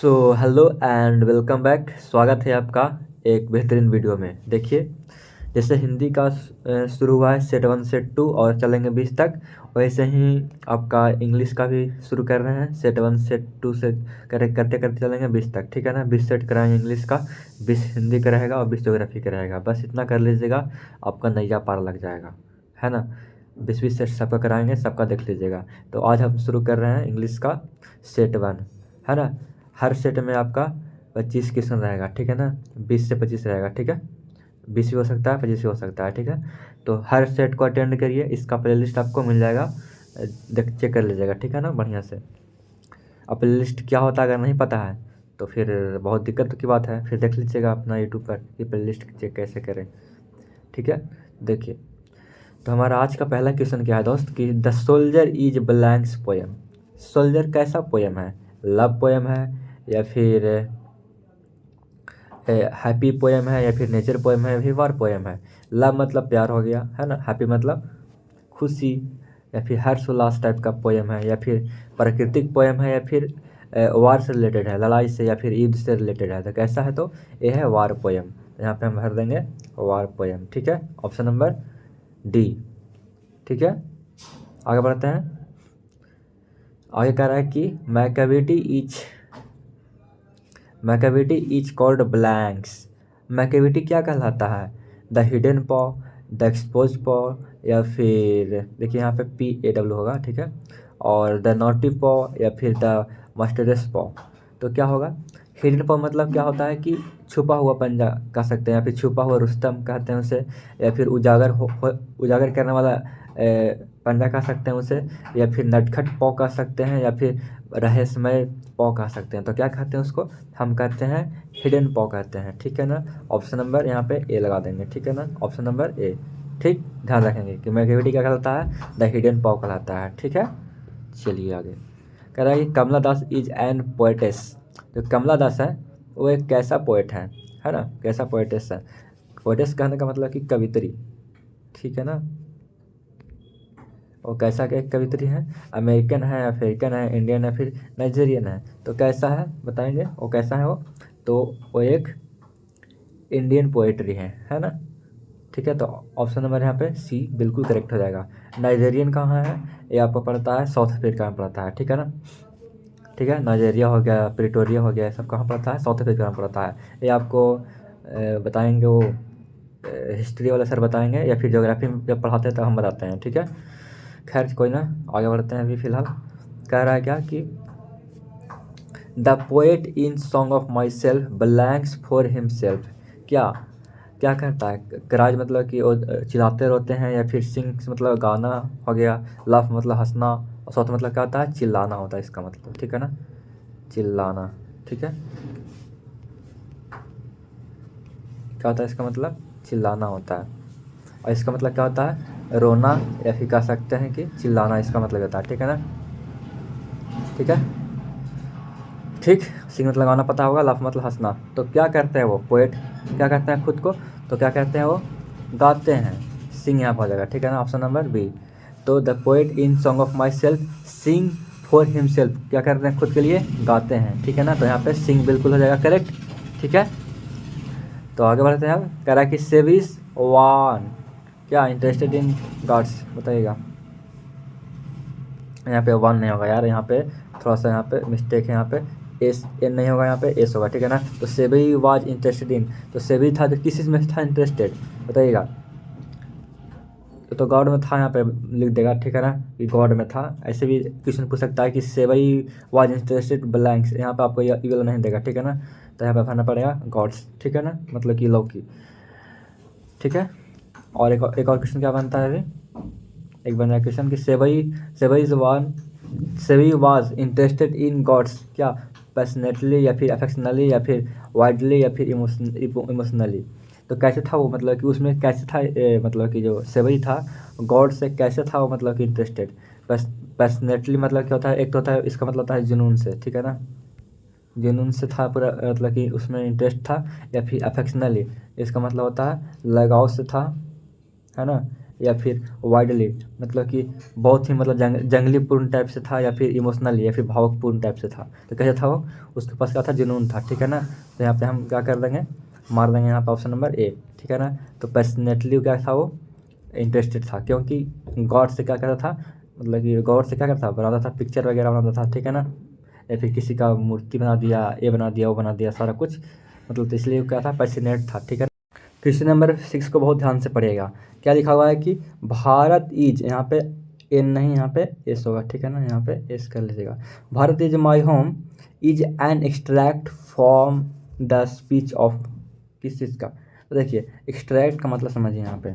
So hello and welcome back. स्वागत है आपका एक बेहतरीन वीडियो में। देखिए, जैसे हिंदी का शुरू हुआ है सेट 1 सेट 2 और चलेंगे 20 तक, वैसे ही आपका इंग्लिश का भी शुरू कर रहे हैं सेट 1 सेट 2 से करते करते चलेंगे 20 तक। ठीक है ना। 20 सेट कराएंगे इंग्लिश का, 20 हिंदी का रहेगा और 20 ज्योग्राफी का रहेगा। बस इतना कर लीजिएगा, आपका नैया पार लग जाएगा, है ना। 20-20 सेट सबका कराएंगे, सबका देख लीजिएगा। तो आज हम शुरू कर रहे हैं इंग्लिश का सेट 1, है ना। हर सेट में आपका 25 क्वेश्चन रहेगा, ठीक है ना। 20 से 25 रहेगा, ठीक है। 20 भी हो सकता है, 25 भी हो सकता है, ठीक है। तो हर सेट को अटेंड करिए, इसका प्लेलिस्ट आपको मिल जाएगा, देख चेक कर लीजिएगा, ठीक है ना, बढ़िया से। अब प्लेलिस्ट क्या होता है अगर नहीं पता है तो फिर बहुत दिक्कत की बात है, फिर देख लीजिएगा अपना यूट्यूब पर कि प्लेलिस्ट चेक कैसे करें, ठीक है। देखिए, तो हमारा आज का पहला क्वेश्चन क्या है दोस्त कि the soldier is blanks poem. Soldier कैसा पोएम है? लव पोएम है, या फिर हैप्पी पोएम है, या फिर नेचर पोएम है, या फिर वार पोएम है। लव मतलब प्यार हो गया, है ना। हैप्पी मतलब खुशी, या फिर हर्षोल्लास टाइप का पोएम है, या फिर प्राकृतिक पोएम है, या फिर वार से रिलेटेड है, लड़ाई से या फिर युद्ध से रिलेटेड है। तो कैसा है? तो ये है वार पोएम। यहाँ पे हम भर देंगे वार पोएम, ठीक है। ऑप्शन नंबर डी, ठीक है। आगे बढ़ते हैं। आगे कह रहा है कि Macavity is called blanks. Macavity क्या कहलाता है? द हिडन पॉ, द एक्सपोज पॉ, या फिर देखिए यहाँ पे PAW होगा, ठीक है, और द नॉटी पॉ, या फिर द मस्टरस पॉ। तो क्या होगा? हिडन पॉ मतलब क्या होता है कि छुपा हुआ पंजा कह सकते हैं, या फिर छुपा हुआ रुस्तम कहते हैं उसे, या फिर उजागर करने वाला पंजा कह सकते हैं उसे, या फिर नटखट पॉ कह सकते हैं, या फिर रहस्यमय पॉ कह सकते हैं। तो क्या कहते हैं उसको? हम कहते हैं हिडन पॉ कहते हैं, ठीक है ना। ऑप्शन नंबर यहाँ पे ए लगा देंगे, ठीक है ना। ऑप्शन नंबर ए, ठीक। ध्यान रखेंगे कि मैकेविटी क्या कहलाता है? द हिडन पॉ कहलाता है, ठीक है। चलिए आगे। कह रहा है कि कमला दास इज एन पोएटेस। जो कमला दास है वो एक कैसा पोएट है ना, कैसा पोएटेस है। पोएटेस कहने का मतलब कि कवित्री, ठीक है ना। वो कैसा क्या कवित्री है? अमेरिकन है, अफ्रीकन है, इंडियन है, फिर नाइजीरियन है। तो कैसा है बताएंगे वो कैसा है वो? तो वो एक इंडियन पोएट्री है ना, ठीक है। तो ऑप्शन नंबर यहाँ पे सी बिल्कुल करेक्ट हो जाएगा। नाइजीरियन कहाँ है? ये आपको पड़ता है साउथ अफ्रीका में पड़ता है, ठीक है ना। ठीक है, नाइजीरिया हो गया, प्रिटोरिया हो गया, सब कहाँ पड़ता है? साउथ अफ्रीका में पड़ता है। ये आपको बताएंगे वो हिस्ट्री वाले सर बताएंगे, या फिर ज्योग्राफी में जब पढ़ाते हैं तब हम बताते हैं, ठीक है। खैर कोई ना, आगे बढ़ते हैं। अभी फ़िलहाल कह रहा है क्या कि the poet in song of my self blanks for himself. क्या क्या कहता है? क्राइज मतलब कि वो चिल्लाते रहते हैं, या फिर सिंग्स मतलब गाना हो गया, लाफ मतलब हंसना, और साउथ मतलब क्या होता है? चिल्लाना होता है इसका मतलब, ठीक है ना, चिल्लाना, ठीक है। क्या होता है इसका मतलब? चिल्लाना होता है। और इसका मतलब क्या होता है? रोना, या फिर कह सकते हैं कि चिल्लाना, इसका मतलब होता है, ठीक है ना, ठीक है, ठीक। सिंग मतलब गाना पता होगा, लाफ मतलब हंसना। तो क्या करते हैं वो पोएट? क्या करते हैं खुद को? तो क्या कहते हैं वो? गाते हैं। सिंग यहाँ पर हो जाएगा, ठीक है ना। Option number B. तो the poet in song of myself sing for himself. क्या करते हैं खुद के लिए? गाते हैं, ठीक है ना। तो यहाँ पे सिंग बिल्कुल हो जाएगा करेक्ट, ठीक है। तो आगे बढ़ते हैं। अब कह रहा है कि सेविस वान क्या इंटरेस्टेड इन गॉड्स, बताइएगा। यहाँ पे वन नहीं होगा यार, यहाँ पे थोड़ा सा यहाँ पे मिस्टेक है, यहाँ पे एस एन नहीं होगा, यहाँ पे एस होगा, ठीक है ना। तो सेबी वाज इंटरेस्टेड इन, तो सेबी था जो किस चीज़ में था इंटरेस्टेड, बताइएगा। तो गॉड में था, यहाँ पे लिख देगा, ठीक है ना, कि गॉड में था। ऐसे भी क्वेश्चन पूछ सकता है कि सेबई वाज इंटरेस्टेड ब्लैंक्स, यहाँ पे आपको ये वाला नहीं देगा, ठीक है ना। तो यहाँ पे भरना पड़ेगा गॉड्स, ठीक है ना, मतलब कि लौकी, ठीक है। और एक और क्वेश्चन क्या बनता है अभी? एक बन रहा है क्वेश्चन कि सेबई वाज इंटरेस्टेड इन गॉड्स क्या पैशनेटली, या फिर अफेक्शनली, या फिर वाइडली, या फिर इमोशनली। तो कैसे था वो, मतलब कि उसमें कैसे था मतलब कि जो सेबई था गॉड से कैसे था वो, मतलब कि इंटरेस्टेड। पैशनेटली मतलब क्या होता है? एक तो होता है इसका मतलब होता है जुनून से, ठीक है ना, जुनून से था पूरा, मतलब कि उसमें इंटरेस्ट था। या फिर अफेक्शनली, इसका मतलब होता है लगाव से था, है ना। या फिर वाइडली, मतलब कि बहुत ही मतलब जंगली पूर्ण टाइप से था, या फिर इमोशनली या फिर भावुकपूर्ण टाइप से था। तो कैसे था वो, उसके पास क्या था, जुनून था, ठीक है ना। तो यहाँ पे हम क्या कर देंगे, मार देंगे यहाँ पे ऑप्शन नंबर ए, ठीक है ना। तो पैशनेटली क्या था वो, इंटरेस्टेड था, क्योंकि गॉड से क्या करता था, मतलब कि गॉड से क्या करता था, बनाता था, पिक्चर वगैरह बनाता था, ठीक है ना। या फिर किसी का मूर्ति बना दिया, ये बना दिया, वो बना दिया, सारा कुछ, मतलब तो इसलिए क्या था, पैशनेट था, ठीक है। क्वेश्चन नंबर 6 को बहुत ध्यान से पढ़िएगा। क्या लिखा हुआ है कि भारत इज, यहाँ पे एन नहीं, यहाँ पे एस होगा, ठीक है ना, यहाँ पे एस कर लीजिएगा। Bharat is my home is an extract from the speech of, किस चीज़ का। तो देखिए एक्सट्रैक्ट का मतलब समझिए यहाँ पे,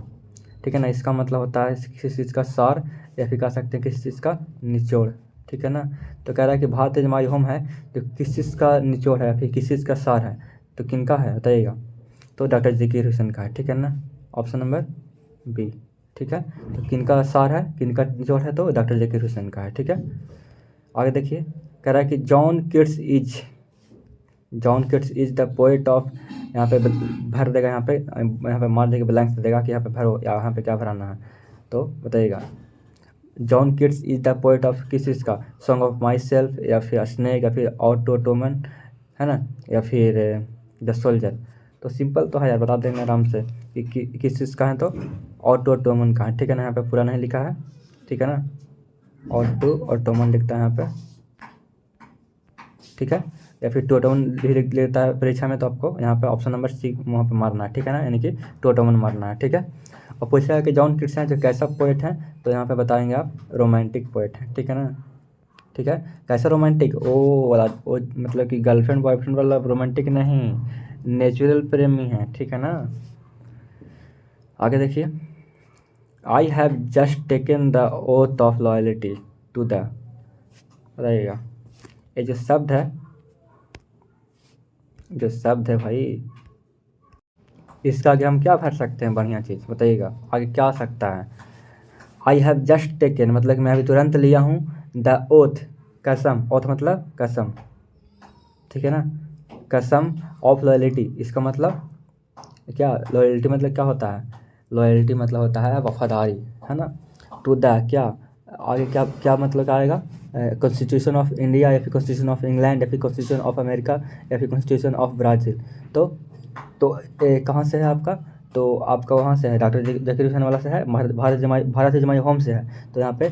ठीक है ना। इसका मतलब होता है किसी चीज़ का सार, या फिर कह सकते हैं किसी चीज़ का निचोड़, ठीक है ना। तो कह रहा है कि भारत इज माई होम है, तो किस चीज़ का निचोड़ है, फिर किस चीज़ का सार है, तो किन का है बताइएगा। तो डॉक्टर ज़ाकिर हुसैन का है, ठीक है ना, ऑप्शन नंबर बी, ठीक है। तो किनका सार है, किनका निचोड़ है, तो डॉक्टर ज़ाकिर हुसैन का है, ठीक है। आगे देखिए, कह रहा है कि John Keats is the poet of, यहाँ पे भर देगा, यहाँ पे मार देगा, ब्लैंक्स दे देगा कि यहाँ पे भरो, यहाँ पे क्या भराना है, तो बताइएगा। John Keats is the poet of किस चीज़ का, सॉन्ग ऑफ माई सेल्फ, या फिर स्नेक, या फिर ऑटोटोमन, है ना, या फिर द सोल्जर। तो सिंपल तो है यार, बता देंगे आराम से कि किस चीज़ का है, तो ऑटोटोमन का है, ठीक है ना। यहाँ पे पूरा नहीं लिखा है, ठीक है ना, ऑटोमन लिखता है यहाँ पे, ठीक है, या फिर टोटोमन भी लिख लेता है परीक्षा में, तो आपको यहाँ पे ऑप्शन नंबर सी वहाँ पे मारना है, ठीक है ना, यानी कि टोटोमन मारना है, ठीक है। और पूछा है कि जॉन किट्स हैं जो कैसा पोएट है, तो यहाँ पे बताएंगे आप रोमांटिक पोएट है, ठीक है ना, ठीक है। कैसा रोमांटिक, ओ वाला, वो मतलब कि गर्लफ्रेंड बॉयफ्रेंड वाला रोमांटिक नहीं, नेचुरल प्रेमी है, ठीक है ना। आगे देखिए, I have just taken the oath of loyalty to the, बताइएगा। ये जो शब्द है भाई, इसका आगे हम क्या भर सकते हैं, बढ़िया चीज़ बताइएगा, आगे क्या आ सकता है। आई हैव जस्ट टेकन मतलब कि मैं अभी तुरंत लिया हूँ, द ओथ, कसम, ओथ मतलब कसम, ठीक है ना, कसम ऑफ लॉयल्टी, इसका मतलब क्या, लॉयल्टी मतलब क्या होता है, लॉयल्टी मतलब होता है वफादारी, है ना। टू द क्या, आगे क्या क्या मतलब क्या आएगा, कॉन्स्टिट्यूशन ऑफ इंडिया, या फिर कॉन्स्टिट्यूशन ऑफ इंग्लैंड, या फिर कॉन्स्टिट्यूशन ऑफ अमेरिका, या फिर कॉन्स्टिट्यूशन ऑफ ब्राज़ील। तो कहाँ से है आपका, तो आपका वहाँ से है, डॉक्टर ज़ाकिर हुसैन वाला से है, भारत इज माई होम से है, तो यहाँ पे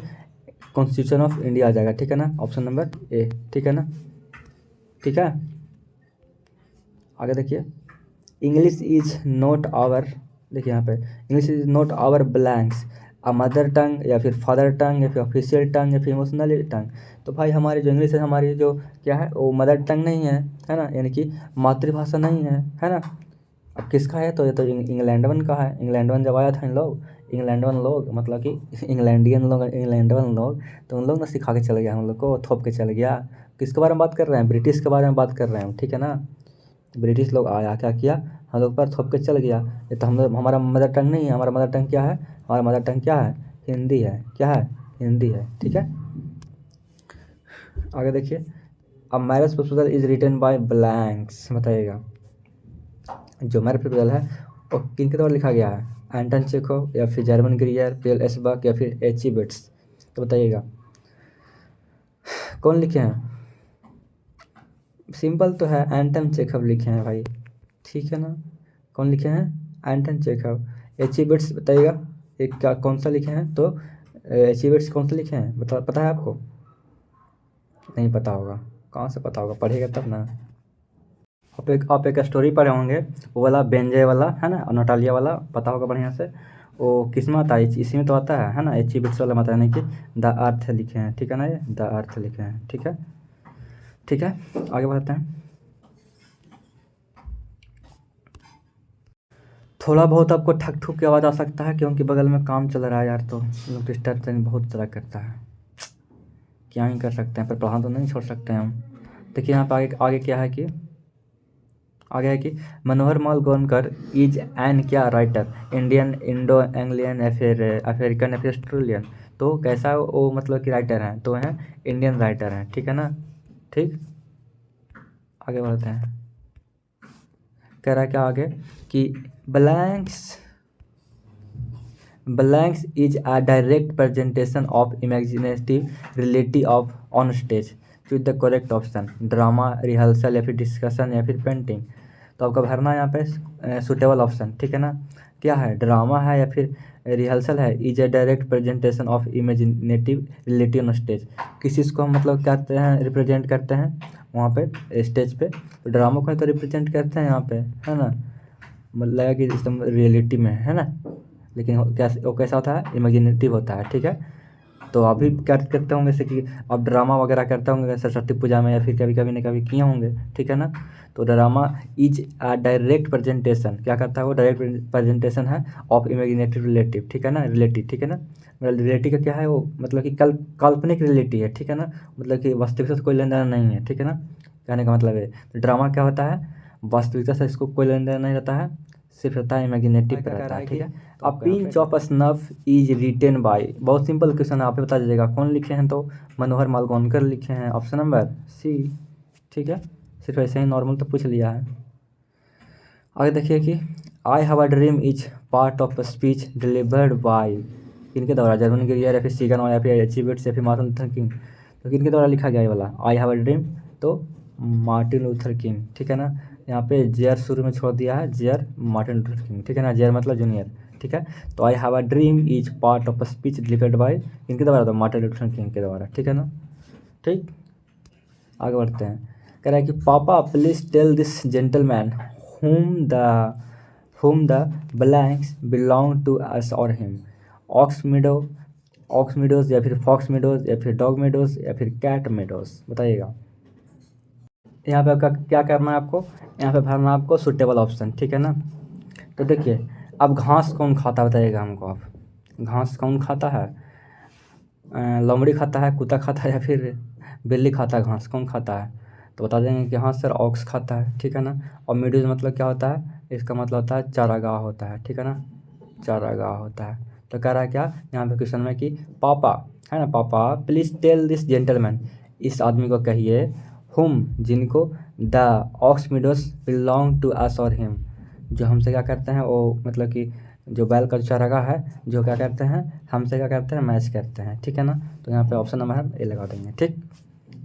कॉन्स्टिट्यूशन ऑफ इंडिया आ जाएगा, ठीक है ना, ऑप्शन नंबर ए, ठीक है ना, ठीक है। आगे देखिए, इंग्लिश इज नॉट आवर, देखिए यहाँ पे, English is not our blanks, a mother tongue, या फिर फादर टंग, या फिर ऑफिशियल टंग, या फिर इमोशनल टंग। तो भाई हमारी जो इंग्लिश है, हमारी जो क्या है, वो मदर टंग नहीं है ना, यानी कि मातृभाषा नहीं है ना। अब किसका है, तो ये तो इंग्लैंडवन का है। इंग्लैंडवन जब आया था इंग्लैंडवन लोग मतलब कि इंग्लैंडवन लोग, तो उन लोग ना सिखा के चले गया, हम लोग को थोप के चले गया। किसके बारे में बात कर रहे हैं, ब्रिटिश के बारे में बात कर रहे हैं, ठीक है ना। ब्रिटिश लोग आया, क्या किया, हम लोग पर थोप के चल गया। ये तो हम लोग, हमारा मदर टंग नहीं है, हमारा मदर टंग क्या है, हमारा मदर टंग क्या है, हिंदी है, क्या है, हिंदी है, ठीक है। आगे देखिए, अब marriage proposal is written by blanks, बताइएगा। जो मैरिज प्रपोजल है वो किन के द्वारा लिखा गया है, एंटन चेखोव, या फिर जर्मन ग्रियर, पीएल एसबर्ग, या फिर एच.ई. बिट्स। तो बताइएगा कौन लिखे हैं। सिंपल तो है, एंटन चेखव लिखे हैं भाई, ठीक है ना। कौन लिखे हैं, एंटन चेखव। एच.ई. बिट्स बताइएगा, एक क्या कौन सा लिखे हैं, तो एच.ई. बिट्स कौन सा लिखे हैं, पता है आपको, नहीं पता होगा, कहाँ से पता होगा, पढ़ेगा तब ना। आप एक स्टोरी पढ़े होंगे, वो वाला बेंजे वाला है ना, नोटालिया वाला, पता होगा बढ़िया से। वो किस में आता है, इसी में तो आता है ना, एच.ई. बिट्स वाला मत, यानी कि द अर्थ लिखे हैं, ठीक है ना, ये द अर्थ लिखे हैं, ठीक है, ठीक है। आगे बढ़ते हैं। थोड़ा बहुत आपको ठक ठुक की आवाज़ आ सकता है, क्योंकि बगल में काम चल रहा है यार, तो लोग डिस्टर्ब बहुत ज़्यादा करता है, क्या ही कर सकते हैं, पर पढ़ा तो नहीं छोड़ सकते हैं हम। देखिए यहाँ पर आगे क्या है कि, आगे है कि मनोहर माल गोनकर इज एन क्या राइटर, इंडियन, इंडो एंग्लियन, या फिर अफ्रीकन, या फिर ऑस्ट्रेलियन। तो कैसा वो मतलब कि राइटर हैं, तो हैं इंडियन राइटर हैं, ठीक है ना, ठीक। आगे बढ़ते हैं, कह रहा है क्या आगे कि blanks blanks is a direct presentation of imaginative reality of on stage. Choose the correct option, drama, rehearsal या फिर डिस्कशन या फिर पेंटिंग। तो आपका भरना है यहाँ पे सुटेबल ऑप्शन, ठीक है ना। क्या है, ड्रामा है या फिर रिहर्सल है। Is a direct presentation of imaginative reality on stage. किस चीज़ को हम मतलब कहते हैं, रिप्रेजेंट करते हैं वहाँ पे स्टेज पे। तो ड्रामा को तो रिप्रेजेंट करते हैं यहाँ पे, है ना, मतलब कि एकदम रियलिटी में, है ना। लेकिन वो कैसा होता है, इमेजिनेटिव होता है, ठीक है। तो अभी क्या करते होंगे, जैसे कि आप ड्रामा वगैरह करते होंगे सरस्वती पूजा में या फिर कभी कभी न कभी किए होंगे, ठीक है ना। तो drama is a direct presentation, क्या करता है वो, डायरेक्ट प्रेजेंटेशन है ऑफ इमेजिनेटिव रिलेटिव, ठीक है ना, रिलेटिव, ठीक है ना। मतलब रिलेटिव का क्या है वो, मतलब कि काल्पनिक रिलेटिव है, ठीक है ना। मतलब कि वास्तविकता से कोई लेन देन नहीं है, ठीक है ना, कहने का मतलब है। तो ड्रामा क्या होता है, वास्तविकता से इसको कोई लेन देन नहीं रहता है, सिर्फ रहता है इमेजिनेटिव पे रहता है, ठीक है। A pinch of snuff is written by, बहुत सिंपल क्वेश्चन है, आप ही बता दीजिएगा कौन लिखे हैं। तो मनोहर मालगोनकर लिखे हैं, ऑप्शन नंबर सी, ठीक है। सिर्फ ऐसे ही नॉर्मल तो पूछ लिया है। आगे देखिए कि I have a dream is part of speech delivered by, किनके द्वारा, जर्मन गिरियर या फिर सीगन या फिर एचिवेट्स या फिर मार्टिन लूथर किंग। तो किनके द्वारा लिखा गया ये वाला आई हैव अ ड्रीम, तो मार्टिन लूथर किंग, ठीक है ना। यहाँ पे जेयर शुरू में छोड़ दिया है, जेयर मार्टिन लूथर किंग, ठीक है ना, जेयर मतलब जूनियर, ठीक है। तो I have a dream is part of speech delivered by, किनके द्वारा, तो मार्टिन लूथर किंग के द्वारा, ठीक है ना। ठीक, आगे बढ़ते हैं। कह रहा है कि पापा please tell this gentleman whom the whom the blanks belong to us or him। Ox meadow, ox meadows या फिर फॉक्स मीडोज या फिर डॉग मीडोज या फिर कैट मीडोज, बताइएगा। यहाँ पे आपका क्या करना है, आपको यहाँ पे भरना है आपको सुटेबल ऑप्शन, ठीक है ना। तो देखिए, अब घास कौन खाता है बताइएगा हमको आप, घास कौन खाता है, लोमड़ी खाता है, कुत्ता खाता है या फिर बिल्ली खाता है, घास कौन खाता है। तो बता देंगे कि हाँ सर ऑक्स खाता है, ठीक है ना। और मीडूज मतलब क्या होता है, इसका मतलब होता है चारागाह होता है, ठीक है ना, चारागाह होता है। तो कह रहा है क्या यहाँ पे क्वेश्चन में कि पापा, है ना, पापा प्लीज़ टेल दिस जेंटलमैन, इस आदमी को कहिए, हुम जिनको, the ox meadows belong to us और हिम, जो हमसे क्या करते हैं वो, मतलब कि जो बैल का चारागाह है, जो क्या करते हैं हमसे क्या करते हैं, मैच करते हैं, ठीक है ना। तो यहाँ पे ऑप्शन नंबर है ए लगा देंगे, ठीक।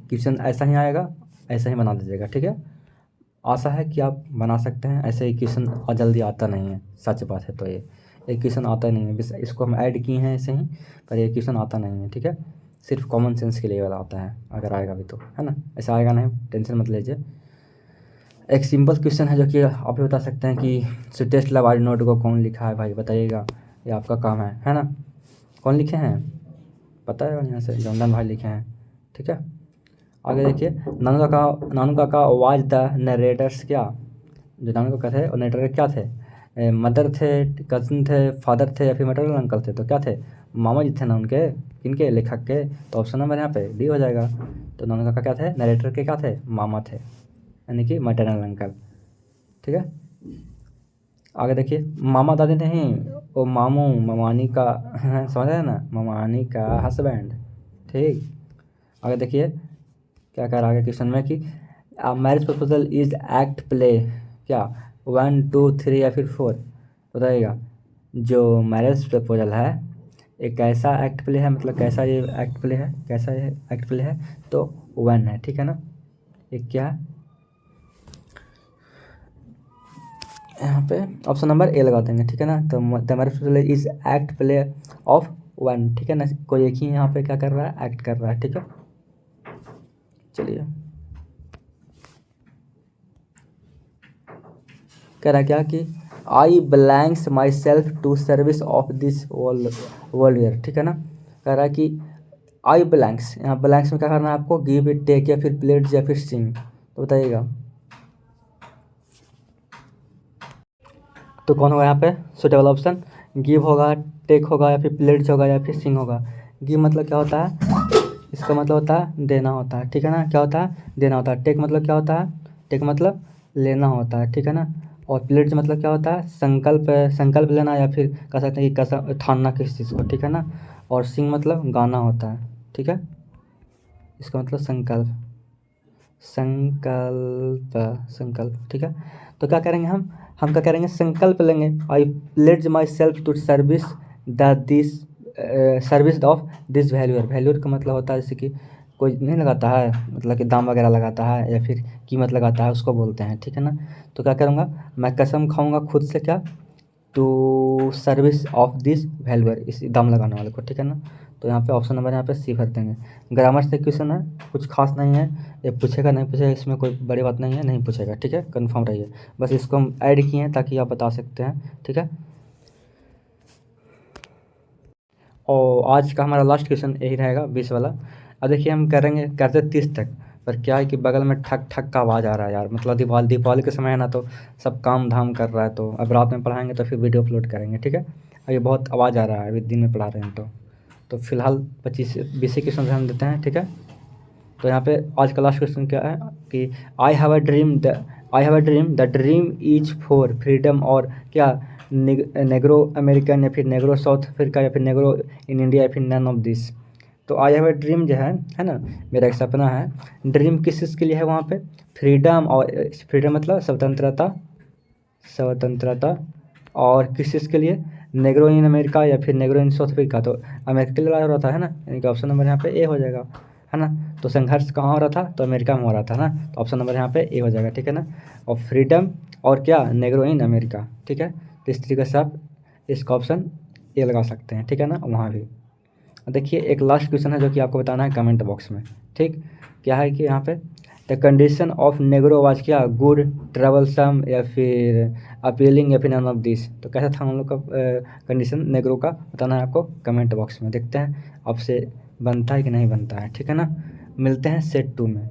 क्वेश्चन ऐसा ही आएगा, ऐसा ही बना दीजिएगा, ठीक है। आशा है कि आप बना सकते हैं, ऐसे ही क्वेश्चन जल्दी आता नहीं है, सच बात है। तो ये एक क्वेश्चन आता नहीं है, बस इसको हम ऐड किए हैं ऐसे ही, पर ये क्वेश्चन आता नहीं है, ठीक है। सिर्फ कॉमन सेंस के लिए वाला आता है, अगर आएगा भी तो, है ना, ऐसा आएगा नहीं, टेंशन मत लीजिए। एक सिंपल क्वेश्चन है जो कि आप भी बता सकते हैं कि स्टेस्ट लव नोट को कौन लिखा है, भाई बताइएगा, ये आपका काम है ना। कौन लिखे हैं पता है, यहाँ से जॉनडन भाई लिखे हैं, ठीक है। आगे देखिए, नानू काका वाज द नरेटर्स, क्या जो नानू काका थे और नरेटर क्या थे, मदर थे, कज़न थे, फादर थे या फिर मैटरनल अंकल थे। तो क्या थे, मामा जी थे ना उनके, किनके, लेखक के। तो ऑप्शन नंबर यहाँ पे डी हो जाएगा। तो नानू काका क्या थे, नरेटर के क्या थे, मामा थे, यानी कि मैटरनल अंकल, ठीक है। आगे देखिए, मामा दादी नहीं, वो मामू, ममानी का समझ रहे हैं ना, ममानी का हस्बैंड, ठीक। आगे देखिए क्या कह रहा है क्वेश्चन में कि marriage proposal is act play, क्या 1 2 3 या फिर 4, बताइएगा। जो मैरिज प्रपोजल है एक कैसा एक्ट प्ले है, मतलब कैसा ये एक्ट प्ले है, कैसा ये एक्ट प्ले है, तो 1 है, ठीक है ना। एक क्या है यहाँ पे, ऑप्शन नंबर ए लगा देंगे, ठीक है ना। तो the marriage proposal is act play of 1, ठीक है ना। कोई एक ही यहाँ पे क्या कर रहा है, एक्ट कर रहा है, ठीक है। चलिए, कह रहा क्या कि I blanks myself to service of this world, ठीक है ना। कह रहा है कि आई ब्लैंक्स, यहाँ ब्लैंक्स में क्या करना है आपको, गिव इट, टेक या फिर प्लेट या फिर सिंग, तो बताइएगा। तो कौन होगा यहाँ पे सुटेबल ऑप्शन, गिव होगा, टेक होगा या फिर प्लेट होगा या फिर सिंग होगा। गिव मतलब क्या होता है, इसका मतलब होता है देना होता है, ठीक है ना, क्या होता है देना होता है। टेक मतलब क्या होता है, टेक मतलब लेना होता है, ठीक है ना। और प्लेट मतलब क्या होता है, संकल्प, संकल्प लेना या फिर कह सकते हैं कि कसम ठानना किसी चीज़ को, ठीक है ना। और सिंग मतलब गाना होता है, ठीक है, इसका मतलब संकल्प, संकल्प, संकल्प, ठीक है। तो क्या करेंगे हम क्या करेंगे, संकल्प लेंगे। I pledge myself to service the this service of this valour. Valour का मतलब होता है जैसे कि कोई नहीं लगाता है, मतलब कि दाम वगैरह लगाता है या फिर कीमत लगाता है, उसको बोलते हैं, ठीक है ना। तो क्या करूँगा, मैं कसम खाऊंगा खुद से क्या, to service of this valuer, इस दाम लगाने वाले को, ठीक है ना। तो यहाँ पे ऑप्शन नंबर यहाँ पे सी भर देंगे। ग्रामर से क्वेश्चन है, कुछ खास नहीं है, ये पूछेगा नहीं पूछेगा, इसमें कोई बड़ी बात नहीं है, नहीं पूछेगा, ठीक है, कंफर्म रहिए। बस इसको हम ऐड किए हैं ताकि आप बता सकते हैं, ठीक है। और आज का हमारा लास्ट क्वेश्चन यही रहेगा 20 वाला। अब देखिए हम करेंगे करते 30 तक, पर क्या है कि बगल में ठक ठक का आवाज़ आ रहा है यार, मतलब दीपावली के समय है ना, तो सब काम धाम कर रहा है, तो अब रात में पढ़ाएंगे तो फिर वीडियो अपलोड करेंगे, ठीक है। अब ये बहुत आवाज़ आ रहा है, अभी दिन में पढ़ा रहे हैं तो फिलहाल 25 क्वेश्चन ध्यान देते हैं, ठीक है। तो यहाँ पे आज का लास्ट क्वेश्चन क्या है कि I have a dream, the dream is for freedom, और क्या नेग्रो अमेरिकन या फिर नेग्रो साउथ अफ्रीका या फिर नेग्रो इन इंडिया या फिर नन ऑफ दिस। तो आई हैव अ ड्रीम जो है ना, मेरा एक सपना है। ड्रीम किस चीज़ के लिए है वहाँ पे, फ्रीडम, और फ्रीडम मतलब स्वतंत्रता, स्वतंत्रता। और किस चीज़ के लिए, नेग्रो इन अमेरिका या फिर नेग्रो इन साउथ अफ्रीका। तो अमेरिका के लिए लड़ा हो रहा था, है ना, यानी कि ऑप्शन नंबर यहाँ पे ए हो जाएगा, है ना। तो संघर्ष कहाँ हो रहा था, तो अमेरिका में हो रहा था ना, तो ऑप्शन नंबर यहाँ पे ए हो जाएगा, ठीक है ना। और फ्रीडम और क्या, नेग्रो इन अमेरिका, ठीक है। तो इस तरीके से आप इसका ऑप्शन ए लगा सकते हैं, ठीक है ना, वहाँ भी। देखिए एक लास्ट क्वेश्चन है जो कि आपको बताना है कमेंट बॉक्स में, ठीक। क्या है कि यहाँ पे the condition of Negro was क्या, गुड, ट्रेवलसम या फिर अपीलिंग या फिर नन ऑफ दिस। तो कैसा था हम लोग का कंडीशन नेग्रो का, बताना है आपको कमेंट बॉक्स में। देखते हैं आपसे बनता है कि नहीं बनता है, ठीक है ना। मिलते हैं सेट 2 में।